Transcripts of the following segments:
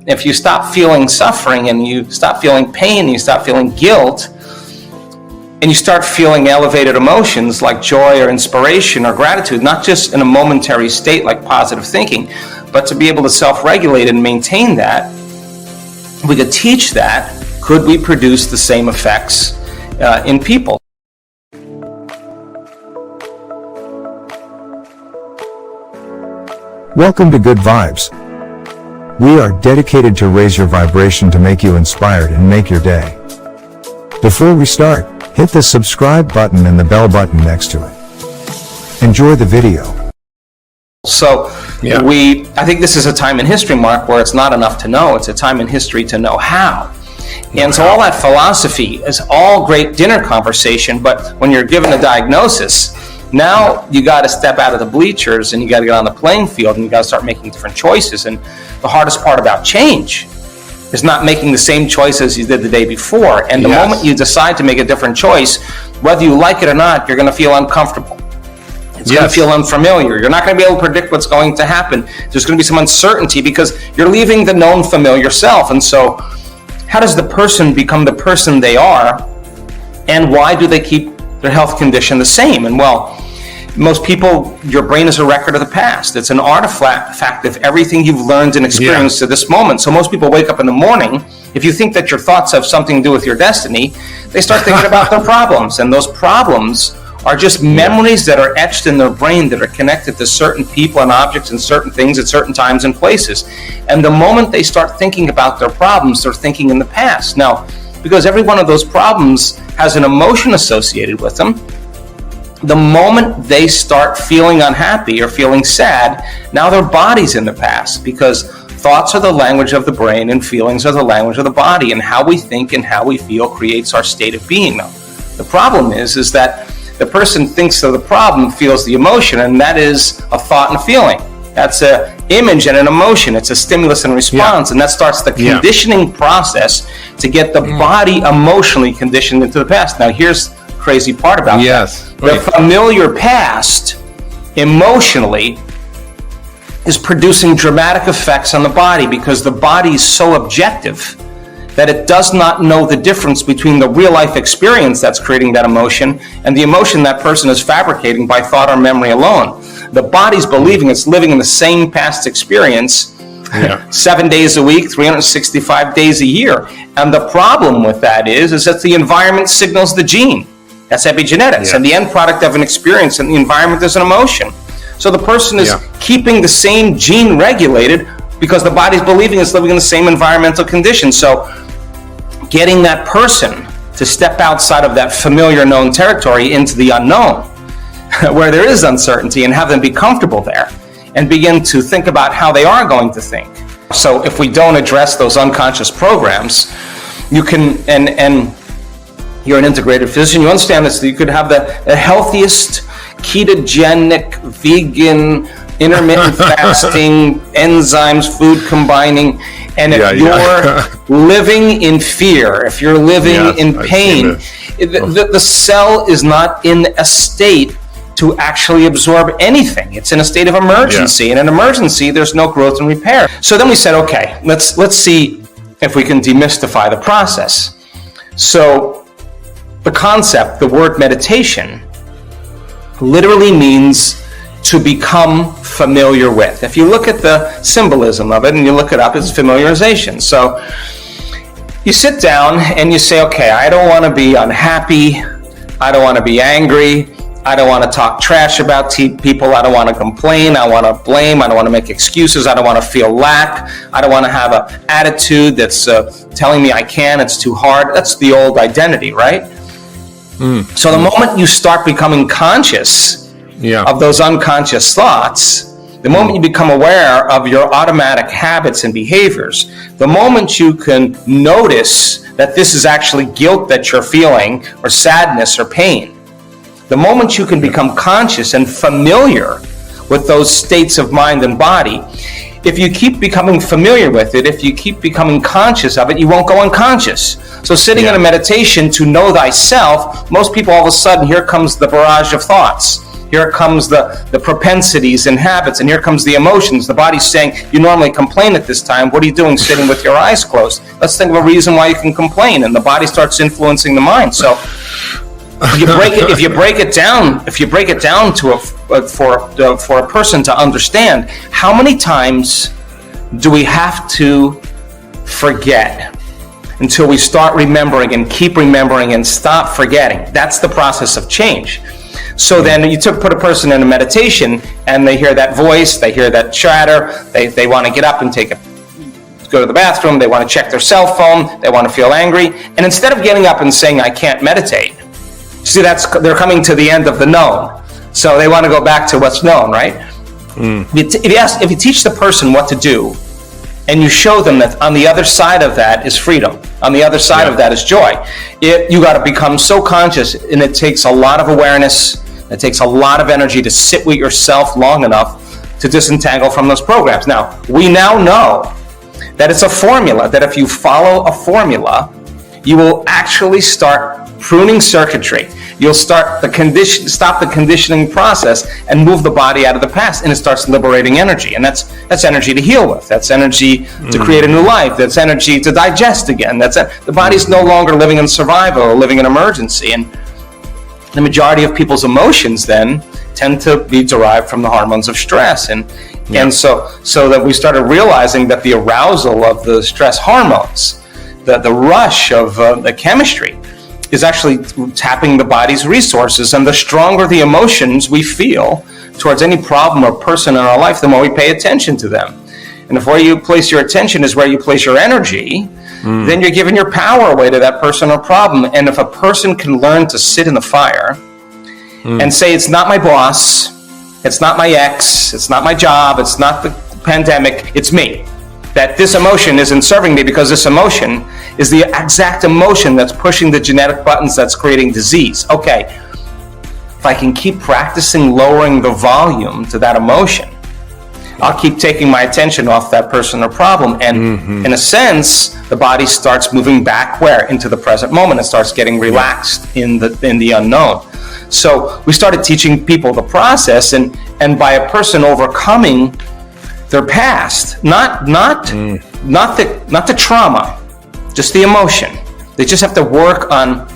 if you stop feeling suffering and you stop feeling pain and you stop feeling guilt and you start feeling elevated emotions like joy or inspiration or gratitude, not just in a momentary state like positive thinking, but to be able to self-regulate and maintain that, we could teach that. Could we produce the same effects in people? Welcome to Good Vibes. We are dedicated to raise your vibration to make you inspired and make your day. Before we start, hit the subscribe button and the bell button next to it. Enjoy the video. So I think this is a time in history, Mark, where it's not enough to know. It's a time in history to know how. And so all that philosophy is all great dinner conversation, but when you're given a diagnosis, now you got to step out of the bleachers and you got to get on the playing field and you got to start making different choices. And the hardest part about change is not making the same choices you did the day before. And the moment you decide to make a different choice, whether you like it or not, you're going to feel uncomfortable. It's going to feel unfamiliar. You're not going to be able to predict what's going to happen. There's going to be some uncertainty because you're leaving the known familiar self. And so how does the person become the person they are? And why do they keep their health condition the same? And well, most people, your brain is a record of the past. It's an artifact of everything you've learned and experienced to this moment. So most people wake up in the morning, if you think that your thoughts have something to do with your destiny, they start thinking about their problems. And those problems are just memories that are etched in their brain that are connected to certain people and objects and certain things at certain times and places. And the moment they start thinking about their problems, they're thinking in the past. Now, because every one of those problems has an emotion associated with them, the moment they start feeling unhappy or feeling sad, now their body's in the past, because thoughts are the language of the brain and feelings are the language of the body, and how we think and how we feel creates our state of being. Now, the problem is that the person thinks of the problem, feels the emotion, and that is a thought and a feeling. That's an image and an emotion. It's a stimulus and response, and that starts the conditioning process to get the body emotionally conditioned into the past. Now, here's the crazy part about that. The familiar past, emotionally, is producing dramatic effects on the body because the body is so objective that it does not know the difference between the real life experience that's creating that emotion and the emotion that person is fabricating by thought or memory alone. The body's believing it's living in the same past experience 7 days a week, 365 days a year. And the problem with that is that the environment signals the gene. That's epigenetics. And the end product of an experience in the environment is an emotion. So the person is keeping the same gene regulated because the body's believing it's living in the same environmental conditions. So getting that person to step outside of that familiar known territory into the unknown, where there is uncertainty, and have them be comfortable there and begin to think about how they are going to think. So if we don't address those unconscious programs, you can, and you're an integrated physician, you understand this, that you could have the healthiest ketogenic, vegan, intermittent fasting, enzymes, food combining, and if you're living in fear, if you're living in pain, the cell is not in a state to actually absorb anything. It's in a state of emergency. In an emergency, there's no growth and repair. So then we said, okay, let's see if we can demystify the process. So the concept, the word meditation, literally means to become familiar with. If you look at the symbolism of it and you look it up, it's familiarization. So you sit down and you say, okay, I don't want to be unhappy. I don't want to be angry. I don't want to talk trash about people. I don't want to complain. I want to blame. I don't want to make excuses. I don't want to feel lack. I don't want to have an attitude that's telling me I can. It's too hard. That's the old identity, right? So the moment you start becoming conscious of those unconscious thoughts, the moment you become aware of your automatic habits and behaviors, the moment you can notice that this is actually guilt that you're feeling, or sadness or pain, the moment you can become conscious and familiar with those states of mind and body, if you keep becoming familiar with it, if you keep becoming conscious of it, you won't go unconscious. So sitting in a meditation to know thyself, most people all of a sudden, here comes the barrage of thoughts. Here comes the propensities and habits, and here comes the emotions. The body's saying, you normally complain at this time. What are you doing sitting with your eyes closed? Let's think of a reason why you can complain. And the body starts influencing the mind. So if you break it down to for a person to understand, how many times do we have to forget until we start remembering and keep remembering and stop forgetting? That's the process of change. So then you put a person in a meditation and they hear that voice, they hear that chatter, they want to get up and go to the bathroom, they want to check their cell phone, they want to feel angry, and instead of getting up and saying, I can't meditate, see, they're coming to the end of the known. So they want to go back to what's known, right? If you teach the person what to do, and you show them that on the other side of that is freedom, on the other side of that is joy, you got to become so conscious, and it takes a lot of awareness, it takes a lot of energy to sit with yourself long enough to disentangle from those programs. Now, we now know that it's a formula, that if you follow a formula, you will actually start pruning circuitry. You'll stop the conditioning process and move the body out of the past, and it starts liberating energy. And that's energy to heal with. That's energy to create a new life. That's energy to digest again. The body's no longer living in survival or living in emergency. And the majority of people's emotions then tend to be derived from the hormones of stress. And so that we started realizing that the arousal of the stress hormones, the rush of the chemistry, is actually tapping the body's resources. And the stronger the emotions we feel towards any problem or person in our life, the more we pay attention to them. And if where you place your attention is where you place your energy, then you're giving your power away to that person or problem. And if a person can learn to sit in the fire and say, it's not my boss, it's not my ex, it's not my job, it's not the pandemic, it's me. That this emotion isn't serving me because this emotion is the exact emotion that's pushing the genetic buttons that's creating disease. Okay, if I can keep practicing lowering the volume to that emotion, I'll keep taking my attention off that person or problem. And in a sense, the body starts moving back where? Into the present moment. It starts getting relaxed in the unknown. So we started teaching people the process, and by a person overcoming their past, not the trauma, just the emotion. They just have to work on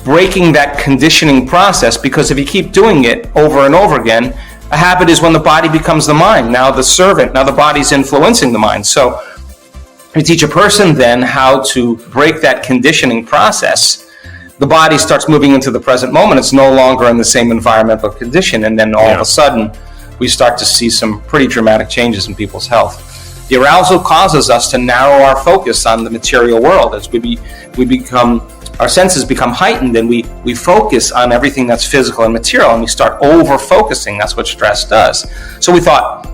breaking that conditioning process, because if you keep doing it over and over again, a habit is when the body becomes the mind. Now the servant, now the body's influencing the mind. So you teach a person then how to break that conditioning process. The body starts moving into the present moment. It's no longer in the same environmental condition, and then all of a sudden we start to see some pretty dramatic changes in people's health. The arousal causes us to narrow our focus on the material world. As we become, our senses become heightened, and we focus on everything that's physical and material, and we start over-focusing. That's what stress does. So we thought,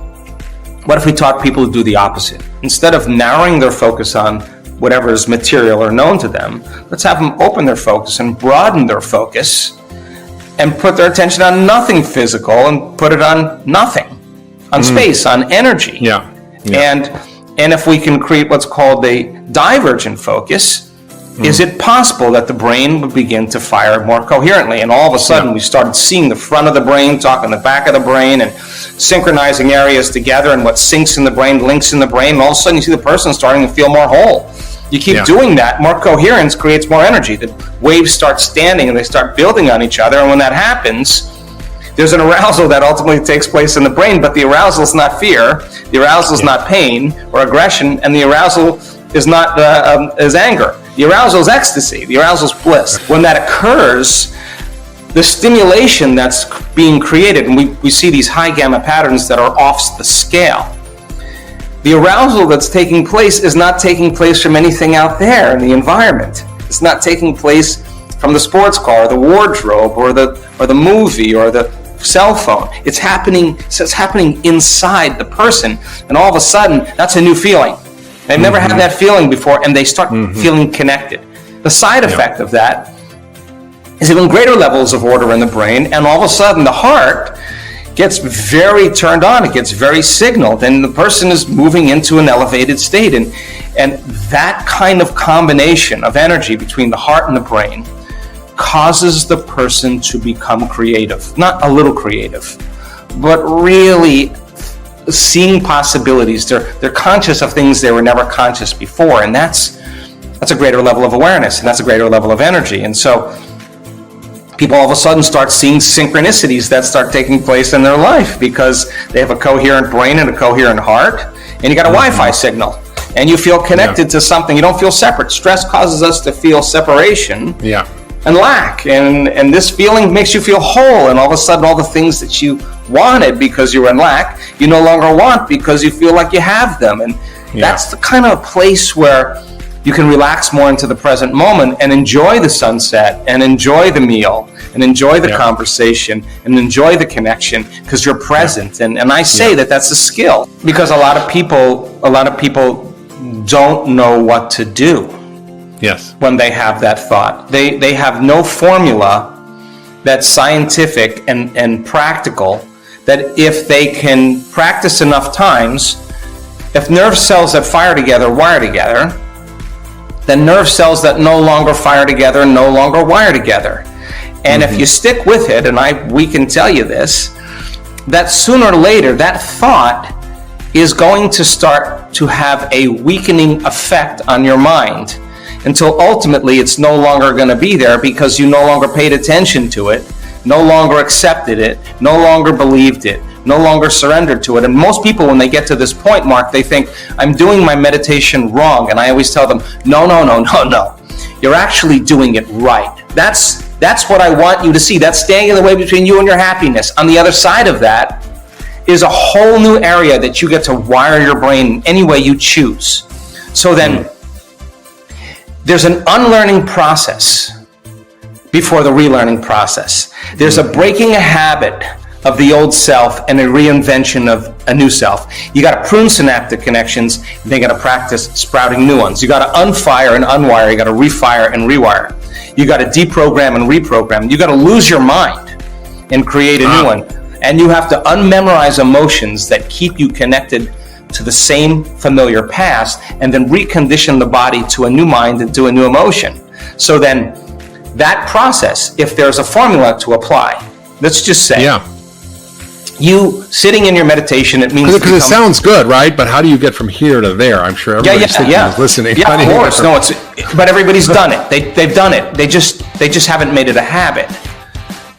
what if we taught people to do the opposite? Instead of narrowing their focus on whatever is material or known to them, let's have them open their focus and broaden their focus and put their attention on nothing physical and put it on nothing, on space, on energy. And if we can create what's called a divergent focus, is it possible that the brain would begin to fire more coherently? And all of a sudden we started seeing the front of the brain talking the back of the brain and synchronizing areas together, and what syncs in the brain links in the brain, and all of a sudden you see the person starting to feel more whole. You keep doing that, more coherence creates more energy. The waves start standing and they start building on each other, and when that happens, there's an arousal that ultimately takes place in the brain, but the arousal is not fear, the arousal is not pain or aggression, and the arousal is not is anger. The arousal is ecstasy, the arousal is bliss. When that occurs, the stimulation that's being created, and we see these high gamma patterns that are off the scale, the arousal that's taking place is not taking place from anything out there in the environment. It's not taking place from the sports car, or the wardrobe, or the movie, or the cell phone. It's happening inside the person, and all of a sudden, that's a new feeling. They've never had that feeling before, and they start feeling connected. The side effect of that is even greater levels of order in the brain, and all of a sudden, the heart gets very turned on, it gets very signaled, and the person is moving into an elevated state. And that kind of combination of energy between the heart and the brain causes the person to become creative. Not a little creative, but really seeing possibilities. They're conscious of things they were never conscious before, and that's a greater level of awareness, and that's a greater level of energy. And so people all of a sudden start seeing synchronicities that start taking place in their life because they have a coherent brain and a coherent heart, and you got a Wi-Fi signal, and you feel connected to something. You don't feel separate. Stress causes us to feel separation and lack, and this feeling makes you feel whole, and all of a sudden all the things that you wanted because you were in lack, you no longer want because you feel like you have them. And that's the kind of place where you can relax more into the present moment and enjoy the sunset and enjoy the meal and enjoy the conversation and enjoy the connection because you're present. And I say that that's a skill, because a lot of people don't know what to do when they have that thought. They have no formula that's scientific and practical, that if they can practice enough times, if nerve cells that fire together wire together, then nerve cells that no longer fire together no longer wire together. And if you stick with it, and we can tell you this, that sooner or later that thought is going to start to have a weakening effect on your mind until ultimately it's no longer going to be there because you no longer paid attention to it, no longer accepted it, no longer believed it, no longer surrendered to it. And most people, when they get to this point, Mark, they think, I'm doing my meditation wrong. And I always tell them, no. You're actually doing it right. That's what I want you to see. That's standing in the way between you and your happiness. On the other side of that is a whole new area that you get to wire your brain any way you choose. So then there's an unlearning process before the relearning process. There's a breaking a habit of the old self and a reinvention of a new self. You got to prune synaptic connections, and then you got to practice sprouting new ones. You got to unfire and unwire. You got to refire and rewire. You got to deprogram and reprogram. You got to lose your mind and create a new one. And you have to unmemorize emotions that keep you connected to the same familiar past, and then recondition the body to a new mind and to a new emotion. So then that process, if there's a formula to apply, let's just say, you sitting in your meditation, it means because it sounds good, right? But how do you get from here to there? I'm sure everybody's thinking is listening. Yeah, of course. No, but everybody's done it. They've done it. They just haven't made it a habit.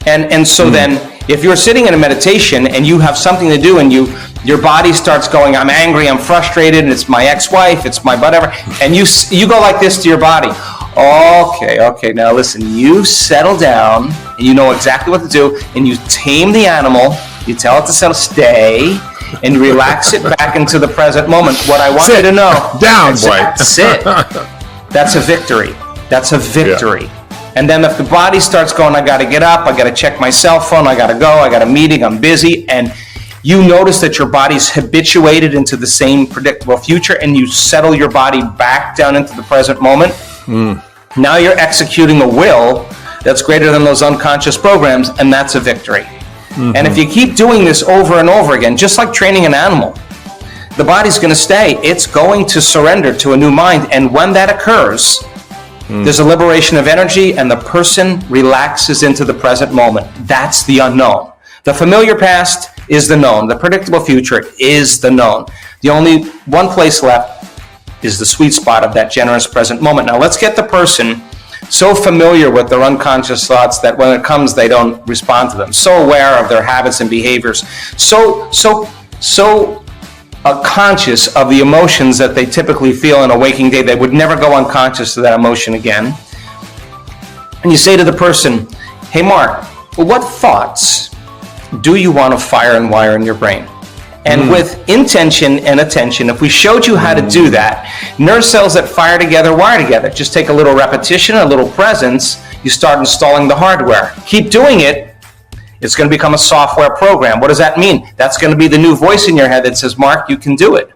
And so then, if you're sitting in a meditation and you have something to do, and your body starts going, I'm angry, I'm frustrated, and it's my ex-wife, it's my whatever, and you go like this to your body. Okay, now listen, you settle down, and you know exactly what to do, and you tame the animal, you tell it to settle, stay, and relax it back into the present moment. What I want you to know, down, boy. Sit. That's a victory. That's a victory. Yeah. And then if the body starts going, I got to get up, I got to check my cell phone, I got to go, I got a meeting, I'm busy, and you notice that your body's habituated into the same predictable future, and you settle your body back down into the present moment. Now you're executing a will that's greater than those unconscious programs, and that's a victory. And if you keep doing this over and over again, just like training an animal, the body's going to stay. It's going to surrender to a new mind, and when that occurs, there's a liberation of energy, and the person relaxes into the present moment. That's the unknown. The familiar past is the known. The predictable future is the known. The only one place left is the sweet spot of that generous present moment. Now let's get the person so familiar with their unconscious thoughts that when it comes, they don't respond to them. So aware of their habits and behaviors. So conscious of the emotions that they typically feel in a waking day. They would never go unconscious to that emotion again. And you say to the person, hey, Mark, what thoughts do you want to fire and wire in your brain? And with intention and attention, if we showed you how to do that, nerve cells that fire together, wire together. Just take a little repetition, a little presence, you start installing the hardware. Keep doing it, it's going to become a software program. What does that mean? That's going to be the new voice in your head that says, Mark, you can do it.